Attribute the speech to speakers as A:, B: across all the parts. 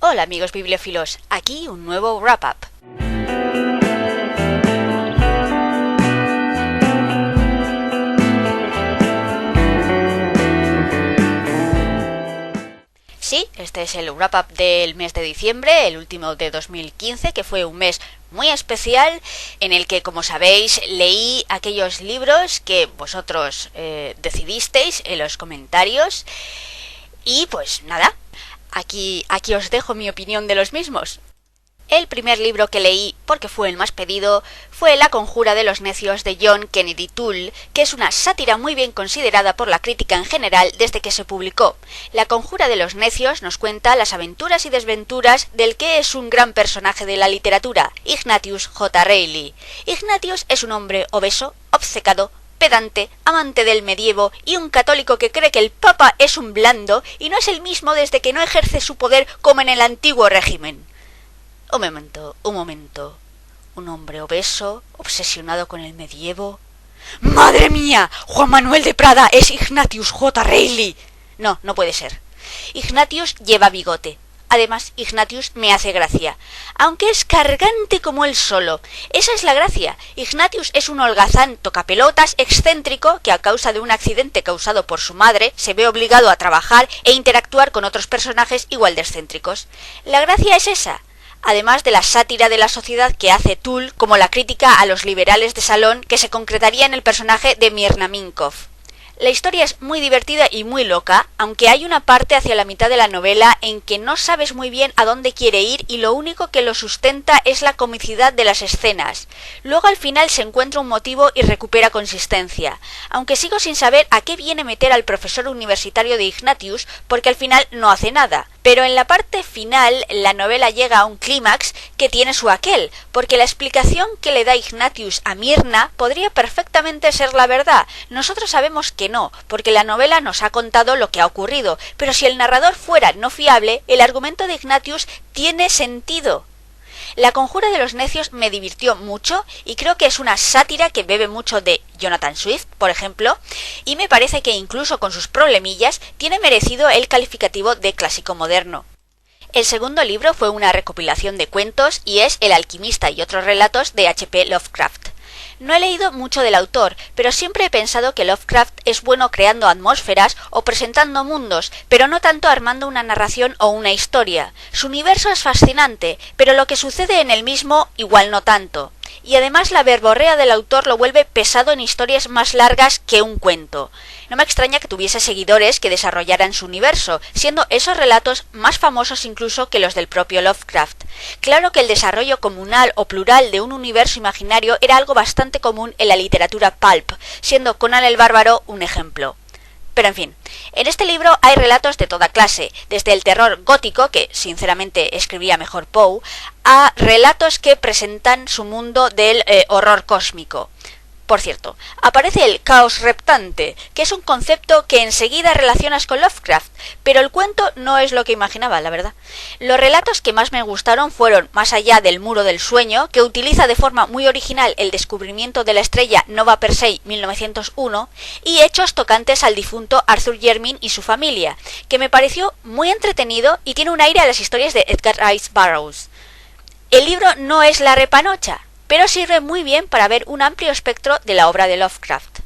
A: Hola amigos bibliófilos, aquí un nuevo wrap-up. Sí, este es el wrap-up del mes de diciembre, el último de 2015, que fue un mes muy especial en el que, como sabéis, leí aquellos libros que vosotros decidisteis en los comentarios y pues nada, aquí os dejo mi opinión de los mismos. El primer libro que leí, porque fue el más pedido, fue La conjura de los necios de John Kennedy Toole, que es una sátira muy bien considerada por la crítica en general desde que se publicó. La conjura de los necios nos cuenta las aventuras y desventuras del que es un gran personaje de la literatura, Ignatius J. Reilly. Ignatius es un hombre obeso, obcecado, pedante, amante del medievo y un católico que cree que el Papa es un blando y no es el mismo desde que no ejerce su poder como en el antiguo régimen. Un momento. Un hombre obeso, obsesionado con el medievo. ¡Madre mía! ¡Juan Manuel de Prada es Ignatius J. Reilly! No puede ser. Ignatius lleva bigote. Además, Ignatius me hace gracia, aunque es cargante como él solo. Esa es la gracia. Ignatius es un holgazán tocapelotas excéntrico que a causa de un accidente causado por su madre se ve obligado a trabajar e interactuar con otros personajes igual de excéntricos. La gracia es esa. Además de la sátira de la sociedad que hace Toole, como la crítica a los liberales de salón que se concretaría en el personaje de Mirna Minkoff. La historia es muy divertida y muy loca, aunque hay una parte hacia la mitad de la novela en que no sabes muy bien a dónde quiere ir y lo único que lo sustenta es la comicidad de las escenas. Luego al final se encuentra un motivo y recupera consistencia, aunque sigo sin saber a qué viene meter al profesor universitario de Ignatius, porque al final no hace nada. Pero en la parte final la novela llega a un clímax que tiene su aquel, porque la explicación que le da Ignatius a Mirna podría perfectamente ser la verdad. Nosotros sabemos que no, porque la novela nos ha contado lo que ha ocurrido, pero si el narrador fuera no fiable, el argumento de Ignatius tiene sentido. La conjura de los necios me divirtió mucho y creo que es una sátira que bebe mucho de Jonathan Swift, por ejemplo, y me parece que incluso con sus problemillas tiene merecido el calificativo de clásico moderno. El segundo libro fue una recopilación de cuentos y es El alquimista y otros relatos de H.P. Lovecraft. No he leído mucho del autor, pero siempre he pensado que Lovecraft es bueno creando atmósferas o presentando mundos, pero no tanto armando una narración o una historia. Su universo es fascinante, pero lo que sucede en el mismo igual no tanto. Y además la verborrea del autor lo vuelve pesado en historias más largas que un cuento. No me extraña que tuviese seguidores que desarrollaran su universo, siendo esos relatos más famosos incluso que los del propio Lovecraft. Claro que el desarrollo comunal o plural de un universo imaginario era algo bastante común en la literatura pulp, siendo Conan el Bárbaro un ejemplo. Pero en fin, en este libro hay relatos de toda clase, desde el terror gótico, que sinceramente escribía mejor Poe, a relatos que presentan su mundo del horror cósmico. Por cierto, aparece el caos reptante, que es un concepto que enseguida relacionas con Lovecraft, pero el cuento no es lo que imaginaba, la verdad. Los relatos que más me gustaron fueron Más allá del muro del sueño, que utiliza de forma muy original el descubrimiento de la estrella Nova Persei 1901, y Hechos tocantes al difunto Arthur Jermyn y su familia, que me pareció muy entretenido y tiene un aire a las historias de Edgar Rice Burroughs. El libro no es la repanocha, pero sirve muy bien para ver un amplio espectro de la obra de Lovecraft.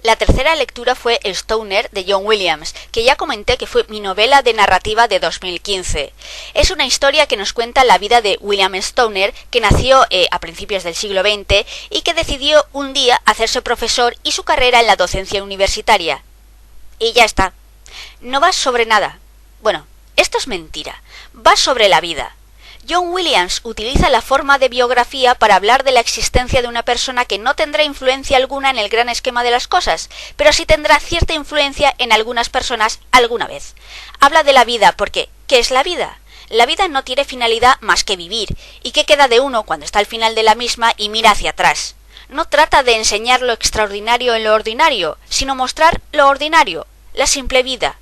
A: La tercera lectura fue Stoner de John Williams, que ya comenté que fue mi novela de narrativa de 2015. Es una historia que nos cuenta la vida de William Stoner, que nació a principios del siglo XX y que decidió un día hacerse profesor y su carrera en la docencia universitaria. Y ya está. No va sobre nada. Bueno, esto es mentira. Va sobre la vida. John Williams utiliza la forma de biografía para hablar de la existencia de una persona que no tendrá influencia alguna en el gran esquema de las cosas, pero sí tendrá cierta influencia en algunas personas alguna vez. Habla de la vida porque, ¿qué es la vida? La vida no tiene finalidad más que vivir, y ¿qué queda de uno cuando está al final de la misma y mira hacia atrás? No trata de enseñar lo extraordinario en lo ordinario, sino mostrar lo ordinario, la simple vida.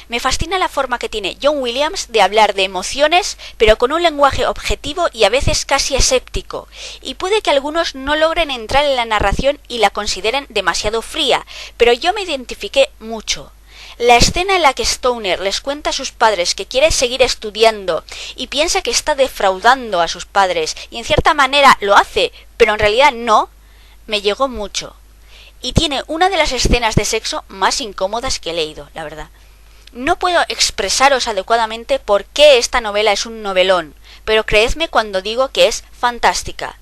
A: Me fascina la forma que tiene John Williams de hablar de emociones, pero con un lenguaje objetivo y a veces casi escéptico, y puede que algunos no logren entrar en la narración y la consideren demasiado fría, pero yo me identifiqué mucho. La escena en la que Stoner les cuenta a sus padres que quiere seguir estudiando y piensa que está defraudando a sus padres y en cierta manera lo hace, pero en realidad no, me llegó mucho. Y tiene una de las escenas de sexo más incómodas que he leído, la verdad. No puedo expresaros adecuadamente por qué esta novela es un novelón, pero creedme cuando digo que es fantástica.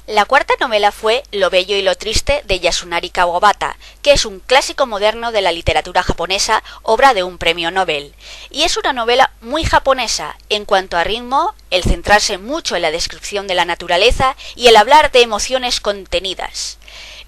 A: La cuarta novela fue Lo bello y lo triste de Yasunari Kawabata, que es un clásico moderno de la literatura japonesa, obra de un premio Nobel. Y es una novela muy japonesa en cuanto a ritmo, el centrarse mucho en la descripción de la naturaleza y el hablar de emociones contenidas.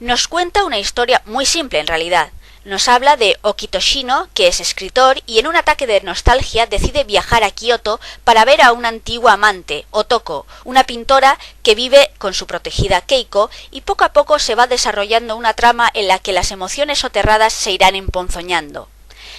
A: Nos cuenta una historia muy simple en realidad. Nos habla de Okitoshino, que es escritor, y en un ataque de nostalgia decide viajar a Kioto para ver a una antigua amante, Otoko, una pintora que vive con su protegida Keiko, y poco a poco se va desarrollando una trama en la que las emociones soterradas se irán emponzoñando.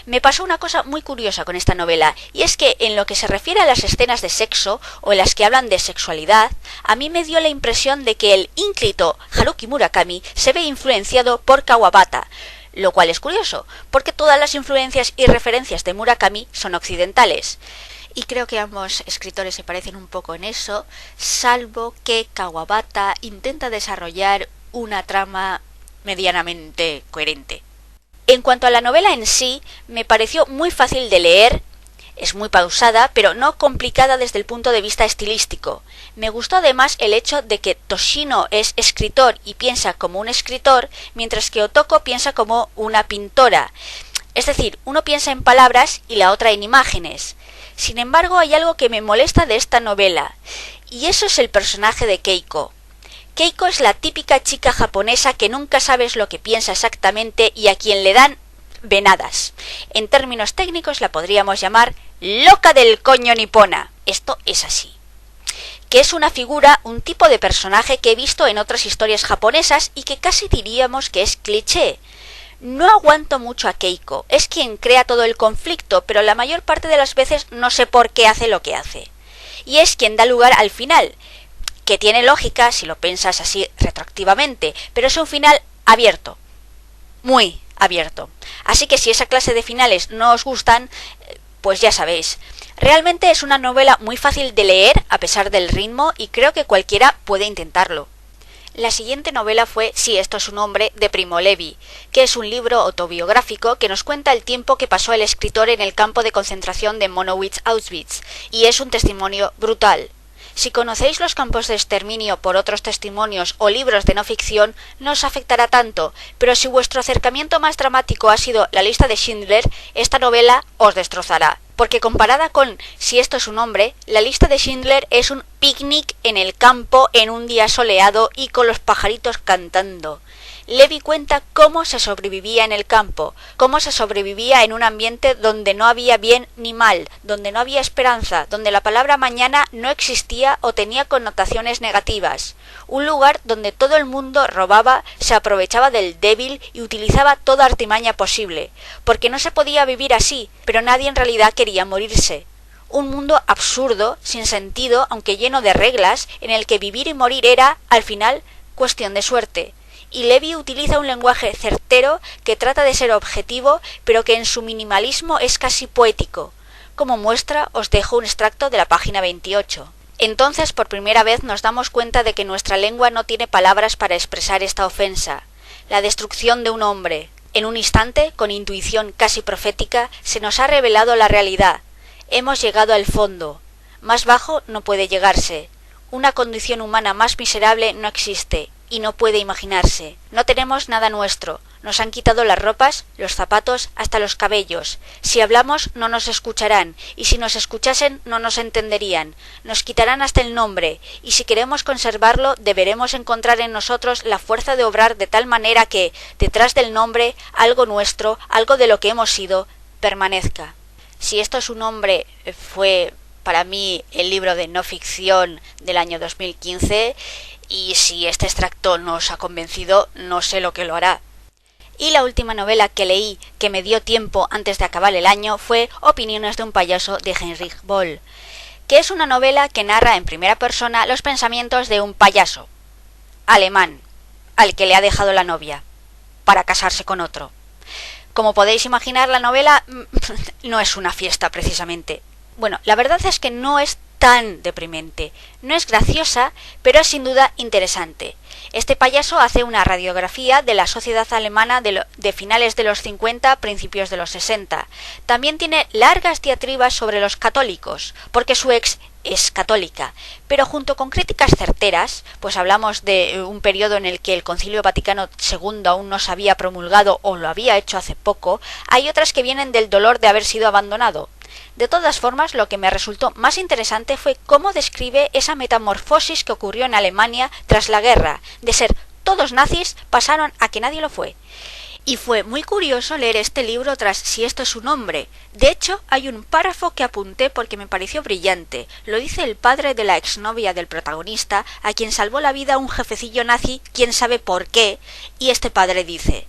A: Me pasó una cosa muy curiosa con esta novela, y es que en lo que se refiere a las escenas de sexo, o en las que hablan de sexualidad, a mí me dio la impresión de que el ínclito Haruki Murakami se ve influenciado por Kawabata, lo cual es curioso, porque todas las influencias y referencias de Murakami son occidentales. Y creo que ambos escritores se parecen un poco en eso, salvo que Kawabata intenta desarrollar una trama medianamente coherente. En cuanto a la novela en sí, me pareció muy fácil de leer. Es muy pausada, pero no complicada desde el punto de vista estilístico. Me gustó además el hecho de que Toshino es escritor y piensa como un escritor, mientras que Otoko piensa como una pintora. Es decir, uno piensa en palabras y la otra en imágenes. Sin embargo, hay algo que me molesta de esta novela, y eso es el personaje de Keiko. Keiko es la típica chica japonesa que nunca sabes lo que piensa exactamente y a quien le dan venadas. En términos técnicos la podríamos llamar loca del coño nipona. Esto es así. Que es una figura, un tipo de personaje que he visto en otras historias japonesas y que casi diríamos que es cliché. No aguanto mucho a Keiko, es quien crea todo el conflicto, pero la mayor parte de las veces no sé por qué hace lo que hace. Y es quien da lugar al final, que tiene lógica si lo piensas así retroactivamente, pero es un final abierto, muy abierto. Así que si esa clase de finales no os gustan, pues ya sabéis. Realmente es una novela muy fácil de leer a pesar del ritmo y creo que cualquiera puede intentarlo. La siguiente novela fue Si esto es un hombre, de Primo Levi, que es un libro autobiográfico que nos cuenta el tiempo que pasó el escritor en el campo de concentración de Monowitz-Auschwitz, y es un testimonio brutal. Si conocéis los campos de exterminio por otros testimonios o libros de no ficción, no os afectará tanto, pero si vuestro acercamiento más dramático ha sido La lista de Schindler, esta novela os destrozará. Porque comparada con Si esto es un hombre, La lista de Schindler es un picnic en el campo en un día soleado y con los pajaritos cantando. Levi cuenta cómo se sobrevivía en el campo, cómo se sobrevivía en un ambiente donde no había bien ni mal, donde no había esperanza, donde la palabra mañana no existía o tenía connotaciones negativas. Un lugar donde todo el mundo robaba, se aprovechaba del débil y utilizaba toda artimaña posible, porque no se podía vivir así, pero nadie en realidad quería morirse. Un mundo absurdo, sin sentido, aunque lleno de reglas, en el que vivir y morir era, al final, cuestión de suerte. Y Levi utiliza un lenguaje certero que trata de ser objetivo, pero que en su minimalismo es casi poético. Como muestra, os dejo un extracto de la página 28. Entonces, por primera vez nos damos cuenta de que nuestra lengua no tiene palabras para expresar esta ofensa, la destrucción de un hombre. En un instante, con intuición casi profética, se nos ha revelado la realidad. Hemos llegado al fondo. Más bajo no puede llegarse. Una condición humana más miserable no existe. Y no puede imaginarse. No tenemos nada nuestro. Nos han quitado las ropas, los zapatos, hasta los cabellos. Si hablamos, no nos escucharán, y si nos escuchasen, no nos entenderían. Nos quitarán hasta el nombre, y si queremos conservarlo, deberemos encontrar en nosotros la fuerza de obrar de tal manera que, detrás del nombre, algo nuestro, algo de lo que hemos sido, permanezca. Si esto es un hombre, fue para mí el libro de no ficción del año 2015, y si este extracto no os ha convencido, no sé lo que lo hará. Y la última novela que leí que me dio tiempo antes de acabar el año fue Opiniones de un payaso, de Heinrich Böll, que es una novela que narra en primera persona los pensamientos de un payaso alemán al que le ha dejado la novia para casarse con otro. Como podéis imaginar, la novela no es una fiesta precisamente. Bueno, la verdad es que no es tan deprimente. No es graciosa, pero es sin duda interesante. Este payaso hace una radiografía de la sociedad alemana de finales de los 50, principios de los 60. También tiene largas diatribas sobre los católicos, porque su ex es católica, pero junto con críticas certeras, pues hablamos de un periodo en el que el Concilio Vaticano II aún no se había promulgado o lo había hecho hace poco, hay otras que vienen del dolor de haber sido abandonado. De todas formas, lo que me resultó más interesante fue cómo describe esa metamorfosis que ocurrió en Alemania tras la guerra, de ser todos nazis pasaron a que nadie lo fue. Y fue muy curioso leer este libro tras Si esto es su nombre. De hecho, hay un párrafo que apunté porque me pareció brillante. Lo dice el padre de la exnovia del protagonista, a quien salvó la vida un jefecillo nazi, quién sabe por qué, y este padre dice: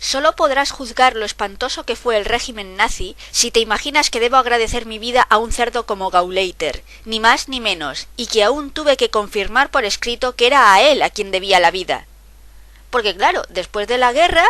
A: solo podrás juzgar lo espantoso que fue el régimen nazi si te imaginas que debo agradecer mi vida a un cerdo como Gauleiter, ni más ni menos, y que aún tuve que confirmar por escrito que era a él a quien debía la vida. Porque claro, después de la guerra,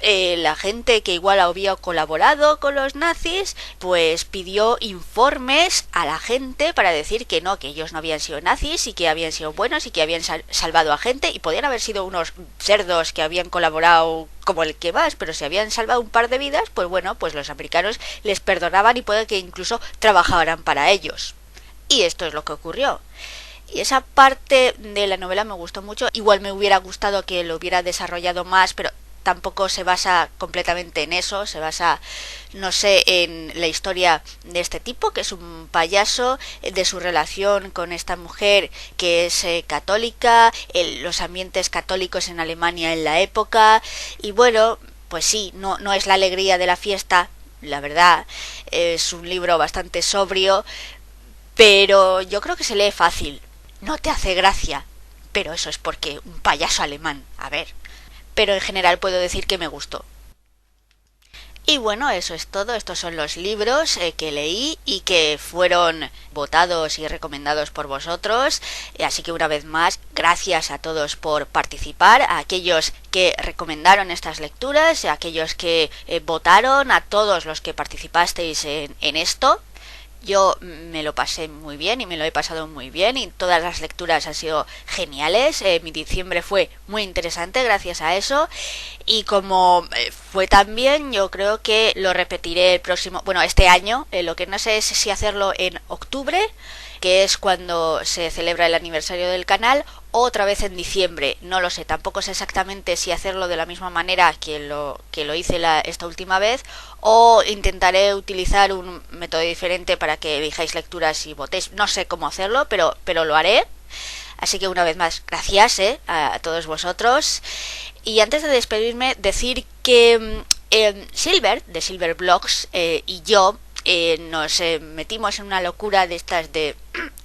A: la gente que igual había colaborado con los nazis, pues pidió informes a la gente para decir que no, que ellos no habían sido nazis y que habían sido buenos y que habían salvado a gente, y podían haber sido unos cerdos que habían colaborado como el que más, pero si habían salvado un par de vidas, pues bueno, pues los americanos les perdonaban y puede que incluso trabajaran para ellos. Y esto es lo que ocurrió. Y esa parte de la novela me gustó mucho. Igual me hubiera gustado que lo hubiera desarrollado más, pero tampoco se basa completamente en eso. Se basa, no sé, en la historia de este tipo, que es un payaso, de su relación con esta mujer que es católica, los ambientes católicos en Alemania en la época. Y bueno, pues sí, no es la alegría de la fiesta, la verdad. Es un libro bastante sobrio, pero yo creo que se lee fácil. No te hace gracia, pero eso es porque un payaso alemán, a ver. Pero en general puedo decir que me gustó. Y bueno, eso es todo. Estos son los libros que leí y que fueron votados y recomendados por vosotros. Así que una vez más, gracias a todos por participar, a aquellos que recomendaron estas lecturas, a aquellos que votaron, a todos los que participasteis en esto. Yo me lo pasé muy bien y me lo he pasado muy bien y todas las lecturas han sido geniales. Mi diciembre fue muy interesante gracias a eso, y como fue tan bien, yo creo que lo repetiré el próximo, bueno, este año. Lo que no sé es si hacerlo en octubre, que es cuando se celebra el aniversario del canal, o otra vez en diciembre. No lo sé, tampoco sé exactamente si hacerlo de la misma manera que lo hice esta última vez, o intentaré utilizar un método diferente para que elijáis lecturas y votéis. No sé cómo hacerlo, pero lo haré. Así que una vez más, gracias a todos vosotros. Y antes de despedirme, decir que Silver, de Silver Blogs, y yo nos metimos en una locura de estas de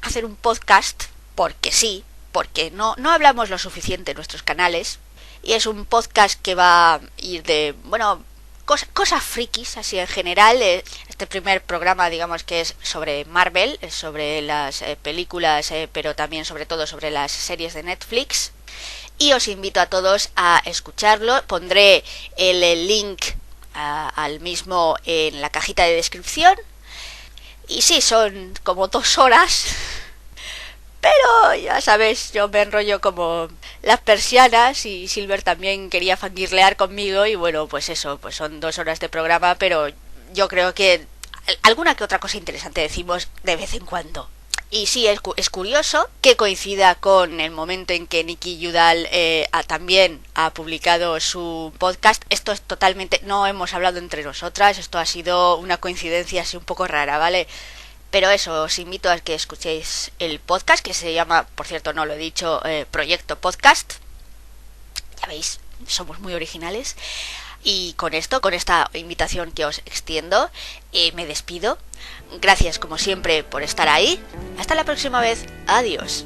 A: hacer un podcast, porque sí, porque no hablamos lo suficiente en nuestros canales, y es un podcast que va a ir de, bueno, cosas frikis, así en general. Este primer programa, digamos que es sobre Marvel, sobre las películas, pero también sobre todo sobre las series de Netflix, y os invito a todos a escucharlo. Pondré el link al mismo en la cajita de descripción. Y sí, son como 2 horas, pero ya sabes, yo me enrollo como las persianas, y Silver también quería fangirlear conmigo, y bueno, pues eso, pues son 2 horas de programa, pero yo creo que alguna que otra cosa interesante decimos de vez en cuando. Y sí, es curioso que coincida con el momento en que Nikki Udall también ha publicado su podcast. Esto es totalmente, no hemos hablado entre nosotras, esto ha sido una coincidencia así un poco rara, ¿vale? Pero eso, os invito a que escuchéis el podcast, que se llama, por cierto, no lo he dicho, Proyecto Podcast. Ya veis, somos muy originales. Y con esto, con esta invitación que os extiendo, me despido. Gracias como siempre por estar ahí. Hasta la próxima vez. Adiós.